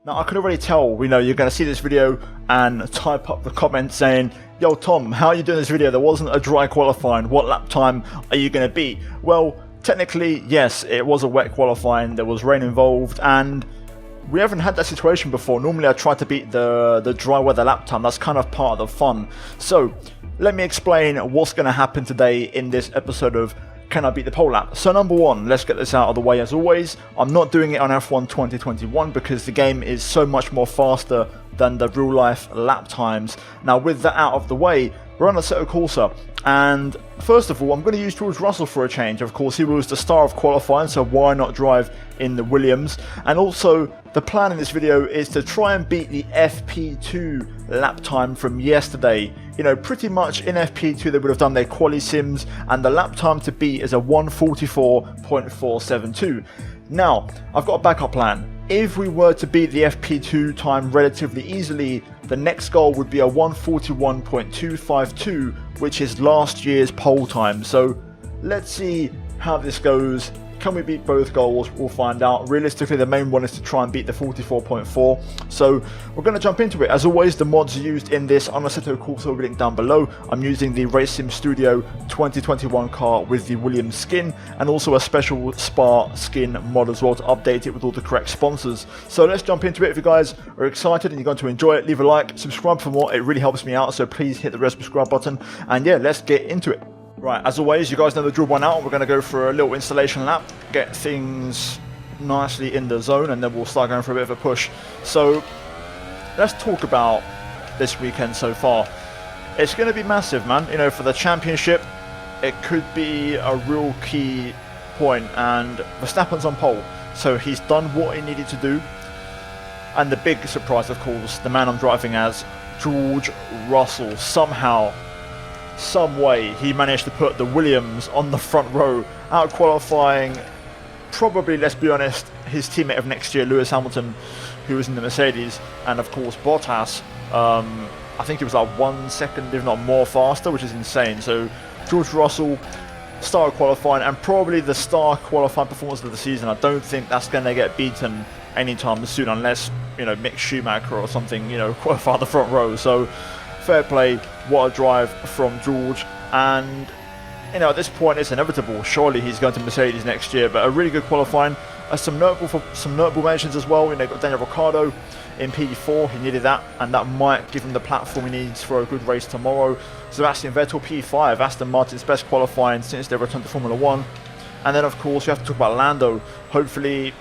Now I can already tell, you're going to see this video and type up the comment saying, yo Tom, how are you doing this video? There wasn't a dry qualifying, what lap time are you going to beat? Well, technically, yes, it was a wet qualifying, there was rain involved, and we haven't had that situation before. Normally I try to beat the dry weather lap time, that's kind of part of the fun. So, let me explain what's going to happen today in this episode of Can I Beat the Pole Lap? So number one, let's get this out of the way as always. I'm not doing it on F1 2021 because the game is so much more faster than the real life lap times. Now with that out of the way, we're on Assetto Corsa, and first of all I'm going to use George Russell for a change. Of course he was the star of qualifying, so why not drive in the Williams? And also the plan in this video is to try and beat the FP2 lap time from yesterday. Pretty much in FP2 they would have done their quali sims, and the lap time to beat is a 1:44.472. Now, I've got a backup plan. If we were to beat the FP2 time relatively easily, the next goal would be a 1:41.252, which is last year's pole time. So let's see how this goes. Can we beat both goals? We'll find out. Realistically, the main one is to try and beat the 44.4. So we're going to jump into it. As always, the mods used in this on Assetto Corsa will be linked down below. I'm using the Race Sim Studio 2021 car with the Williams skin, and also a special Spa skin mod as well to update it with all the correct sponsors. So let's jump into it. If you guys are excited and you're going to enjoy it, leave a like, subscribe for more. It really helps me out, so please hit the red subscribe button. And yeah, let's get into it. Right, as always, you guys know the drill by now. We're going to go for a little installation lap, get things nicely in the zone, and then we'll start going for a bit of a push. So, let's talk about this weekend so far. It's going to be massive, man. For the championship, it could be a real key point, and Verstappen's on pole, so he's done what he needed to do. And the big surprise, of course, the man I'm driving as, George Russell, somehow, some way he managed to put the Williams on the front row, out qualifying probably, let's be honest, his teammate of next year, Lewis Hamilton, who was in the Mercedes, and of course Bottas. I think it was like 1 second, if not more, faster, which is insane. So George Russell, star qualifying, and probably the star qualifying performance of the season. I don't think that's going to get beaten anytime soon, unless Mick Schumacher or something qualify the front row. So fair play, what a drive from George. And at this point it's inevitable. Surely he's going to Mercedes next year. But a really good qualifying. Some notable mentions as well. Got Daniel Ricciardo in P4. He needed that, and that might give him the platform he needs for a good race tomorrow. Sebastian Vettel P5, Aston Martin's best qualifying since they returned to Formula 1. And then of course you have to talk about Lando. Hopefully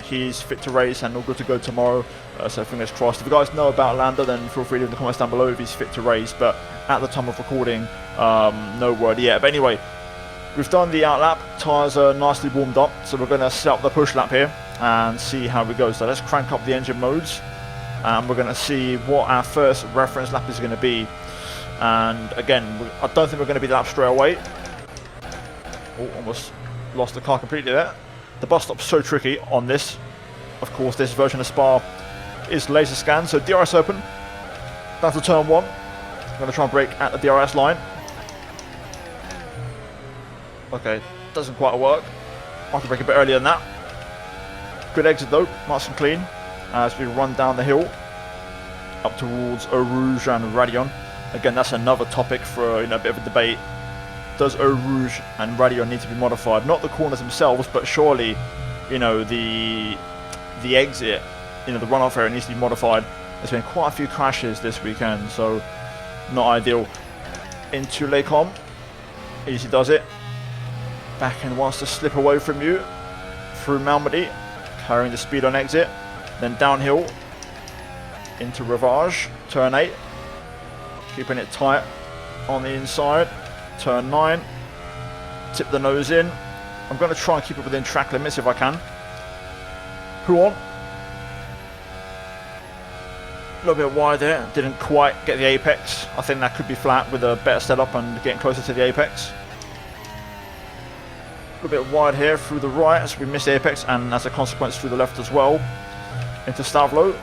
he's fit to race and all good to go tomorrow, so fingers crossed. If you guys know about Lando, then feel free to leave in the comments down below if he's fit to race, but at the time of recording, no word yet. But anyway, we've done the out lap, tyres are nicely warmed up, so we're going to set up the push lap here and see how we go. So let's crank up the engine modes, and we're going to see what our first reference lap is going to be. And again, I don't think we're going to be the lap straight away. Oh, almost lost the car completely there. The bus stop's so tricky on this. Of course, this version of Spa is laser scan, so DRS open. Down to turn 1. I'm going to try and brake at the DRS line. Okay, doesn't quite work. I have to brake a bit earlier than that. Good exit though, nice and clean. As we run down the hill up towards Eau Rouge and Radion. Again, that's another topic for a bit of a debate. Does Eau Rouge and Radion need to be modified? Not the corners themselves, but surely, the exit, the runoff area needs to be modified. There's been quite a few crashes this weekend, so not ideal. Into Les Combes, easy does it. Back end wants to slip away from you through Malmedy, carrying the speed on exit. Then downhill into Rivage, turn 8, keeping it tight on the inside. Turn 9, tip the nose in. I'm going to try and keep it within track limits if I can. Who on? A little bit wide there, didn't quite get the apex. I think that could be flat with a better setup and getting closer to the apex. A little bit wide here through the right as we miss the apex, and as a consequence through the left as well. Into Stavlo.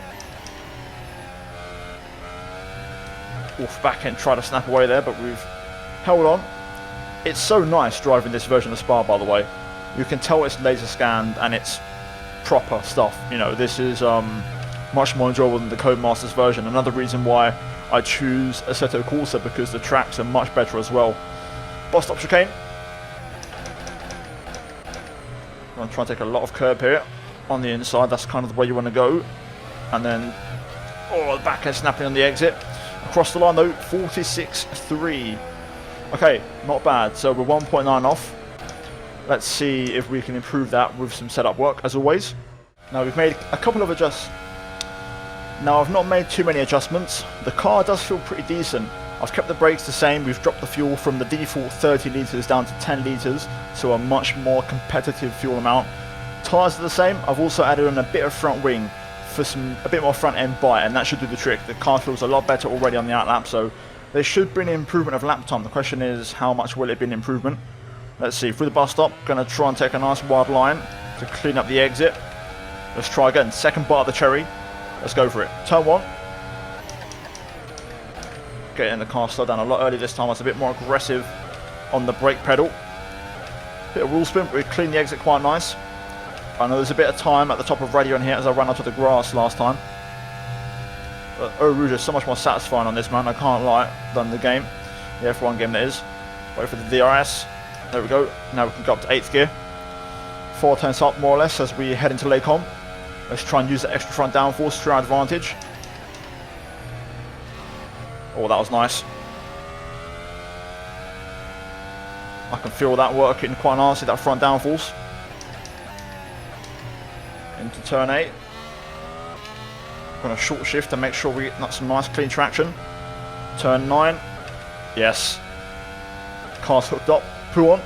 Off back end, try to snap away there, but we've held on. It's so nice driving this version of Spa, by the way. You can tell it's laser scanned and it's proper stuff. This is much more enjoyable than the Codemasters version. Another reason why I choose Assetto Corsa, because the tracks are much better as well. Bus stop chicane. I'm going to try and take a lot of curb here on the inside. That's kind of the way you want to go. And then, oh, the back end snapping on the exit. Across the line though, 46.3. Okay, not bad. So we're 1.9 off. Let's see if we can improve that with some setup work, as always. Now we've made a couple of adjustments. Now I've not made too many adjustments. The car does feel pretty decent. I've kept the brakes the same. We've dropped the fuel from the default 30 litres down to 10 litres, so a much more competitive fuel amount. Tyres are the same. I've also added on a bit of front wing for a bit more front end bite, and that should do the trick. The car feels a lot better already on the outlap, so they should bring an improvement of lap time. The question is, how much will it be an improvement? Let's see. Through the bus stop, going to try and take a nice wide line to clean up the exit. Let's try again. Second bite of the cherry. Let's go for it. Turn 1. Getting the car slowed down a lot earlier this time. I was a bit more aggressive on the brake pedal. Bit of wheel spin, but we cleaned the exit quite nice. I know there's a bit of time at the top of radio in here as I ran onto the grass last time. But Eau Rouge is so much more satisfying on this, man. I can't lie, than the game. The F1 game that is. Wait for the DRS. There we go. Now we can go up to 8th gear. 4 tenths up more or less as we head into Lake Home. Let's try and use the extra front downforce to our advantage. Oh, that was nice. I can feel that working quite nicely, that front downforce. Into turn 8. Going to short shift to make sure we get some nice clean traction. Turn 9. Yes. Car's hooked up. Pull on.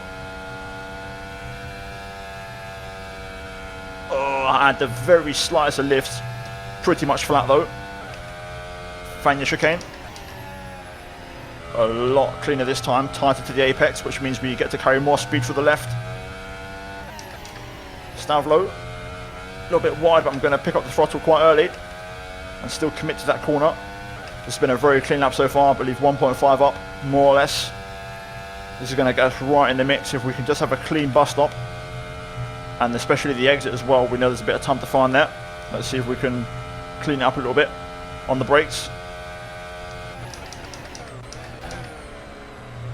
Oh, I had the very slightest of lifts. Pretty much flat though. Fanya chicane. A lot cleaner this time. Tighter to the apex, which means we get to carry more speed through the left. Stav low. A little bit wide, but I'm going to pick up the throttle quite early and still commit to that corner. It's been a very clean lap so far. I believe 1.5 up, more or less. This is going to get us right in the mix if we can just have a clean bus stop, and especially the exit as well. We know there's a bit of time to find that. Let's see if we can clean it up a little bit on the brakes.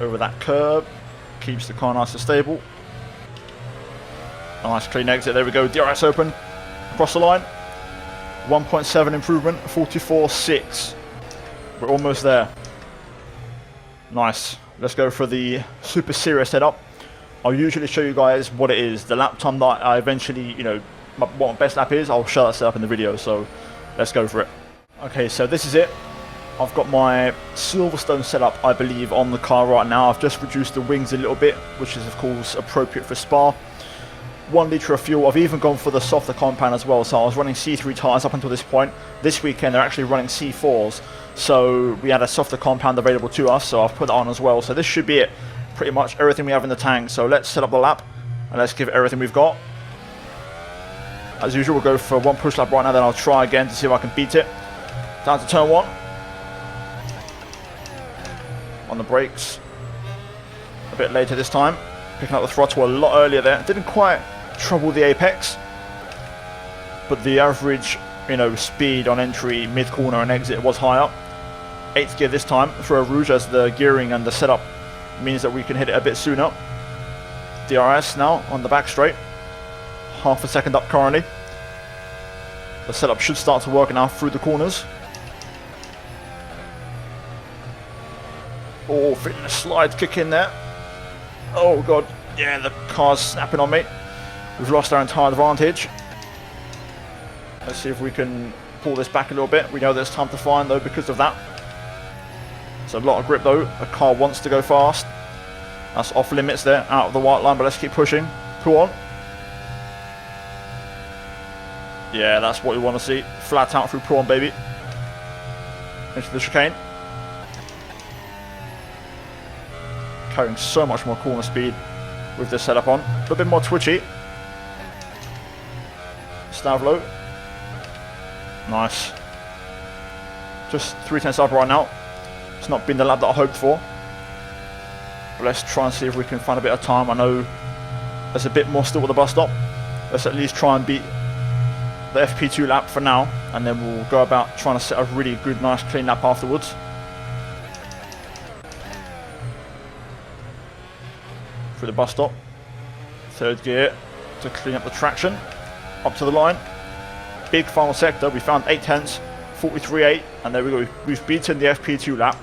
Over that curb, keeps the car nice and stable. Nice clean exit, there we go, DRS open, across the line. 1.7 improvement, 44.6. We're almost there. Nice. Let's go for the super serious setup. I'll usually show you guys what it is. The lap time that I eventually, what my best lap is, I'll show that setup in the video, so let's go for it. Okay, so this is it. I've got my Silverstone setup, I believe, on the car right now. I've just reduced the wings a little bit, which is of course appropriate for Spa. 1 litre of fuel. I've even gone for the softer compound as well, so I was running C3 tyres up until this point. This weekend they're actually running C4s, so we had a softer compound available to us, so I've put that on as well. So this should be it, pretty much everything we have in the tank. So let's set up the lap and let's give it everything we've got. As usual, we'll go for 1 push lap right now, then I'll try again to see if I can beat it. Down to turn 1. On the brakes. A bit later this time. Picking up the throttle a lot earlier there. Didn't quite trouble the apex, but the average speed on entry, mid corner and exit was higher. 8th gear this time for a Rouge, as the gearing and the setup means that we can hit it a bit sooner. DRS now on the back straight, half a second up currently. The setup should start to work now through the corners. Oh, fitting a slide kick in there. Oh god, yeah, the car's snapping on me. We've lost our entire advantage. Let's see if we can pull this back a little bit. We know there's time to find though because of that. It's a lot of grip though. The car wants to go fast. That's off limits there, out of the white line, but let's keep pushing. Pull on. Yeah, that's what we want to see. Flat out through prawn, baby. Into the chicane. Carrying so much more corner speed with this setup on. A bit more twitchy. Stav low. Nice. Just 3 tenths up right now. It's not been the lap that I hoped for. But let's try and see if we can find a bit of time. I know there's a bit more still at the bus stop. Let's at least try and beat the FP2 lap for now, and then we'll go about trying to set a really good, nice, clean lap afterwards. Through the bus stop. Third gear to clean up the traction. Up to the line. Big final sector. We found 8 tenths, 43.8, and there we go. We've beaten the FP2 lap.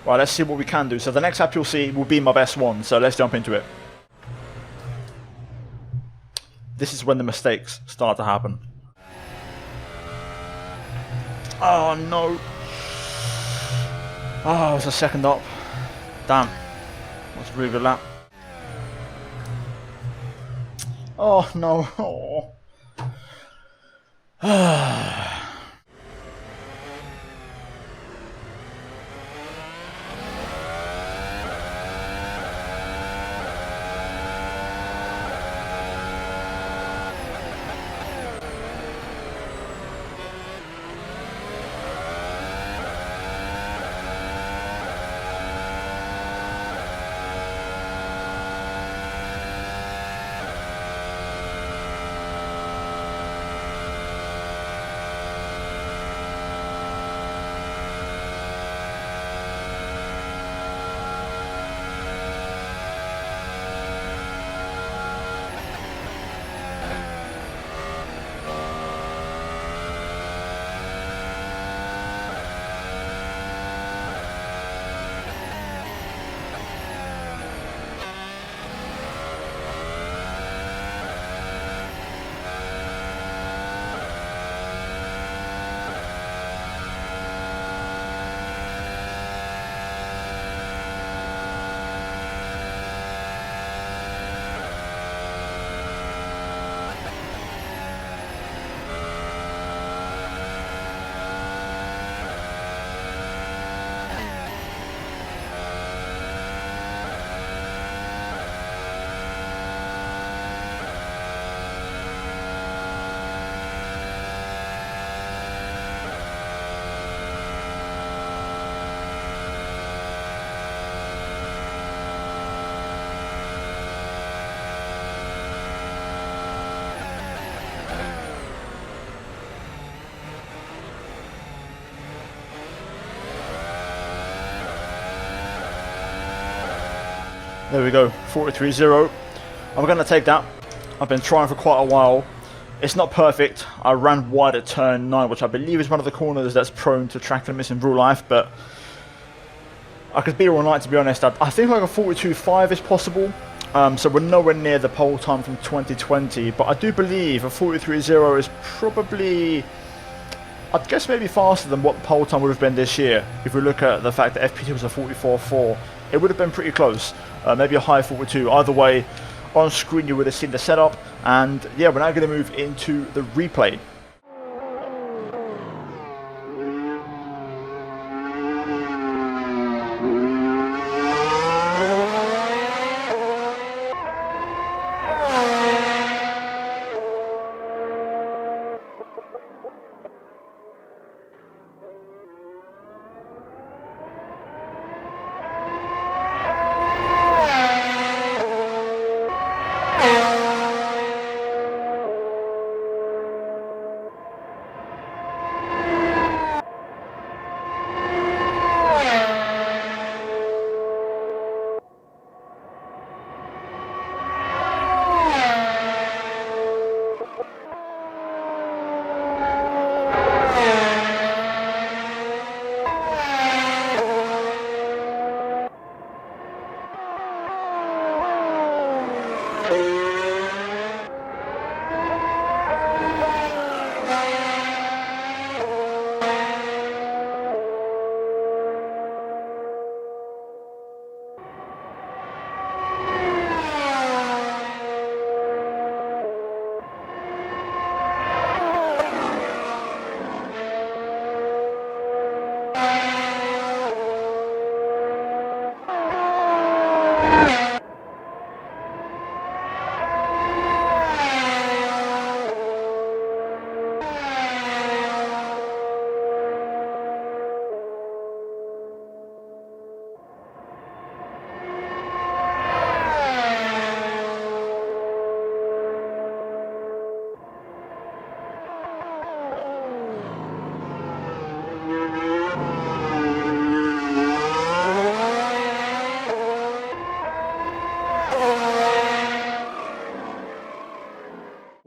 Right, let's see what we can do. So the next lap you'll see will be my best one. So let's jump into it. This is when the mistakes start to happen. Oh no. Oh, it's a second up. Damn. That's a really good lap. Oh no. Oh. There we go, 43.0. I'm going to take that. I've been trying for quite a while. It's not perfect. I ran wide at turn 9, which I believe is one of the corners that's prone to track limits in real life, but I could be all night, to be honest. I think like a 42.5 is possible. So we're nowhere near the pole time from 2020, but I do believe a 43.0 is probably, I'd guess maybe faster than what the pole time would have been this year. If we look at the fact that FP2 was a 44.4, it would have been pretty close. Maybe a high 42. Either way, on screen you would have seen the setup. And yeah, we're now going to move into the replay.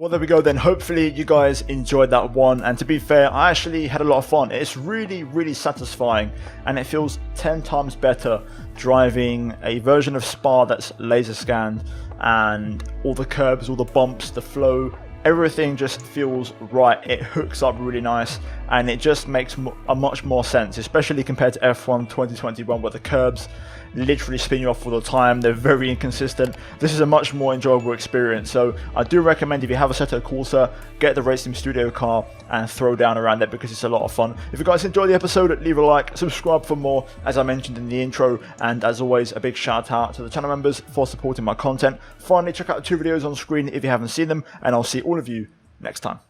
Well, there we go then. Hopefully you guys enjoyed that one, and to be fair, I actually had a lot of fun. It's really satisfying, and it feels 10 times better driving a version of Spa that's laser scanned, and all the curbs, all the bumps, the flow, everything just feels right. It hooks up really nice, and it just makes a much more sense, especially compared to F1 2021, where the curbs literally spin you off all the time. They're very inconsistent. This is a much more enjoyable experience, so I do recommend, if you have a Assetto Corsa, get the Racing Studio car and throw down around it, because it's a lot of fun. If you guys enjoyed the episode, leave a like, subscribe for more, as I mentioned in the intro, and as always, a big shout out to the channel members for supporting my content. Finally, check out the 2 videos on screen if you haven't seen them, and I'll see all of you next time.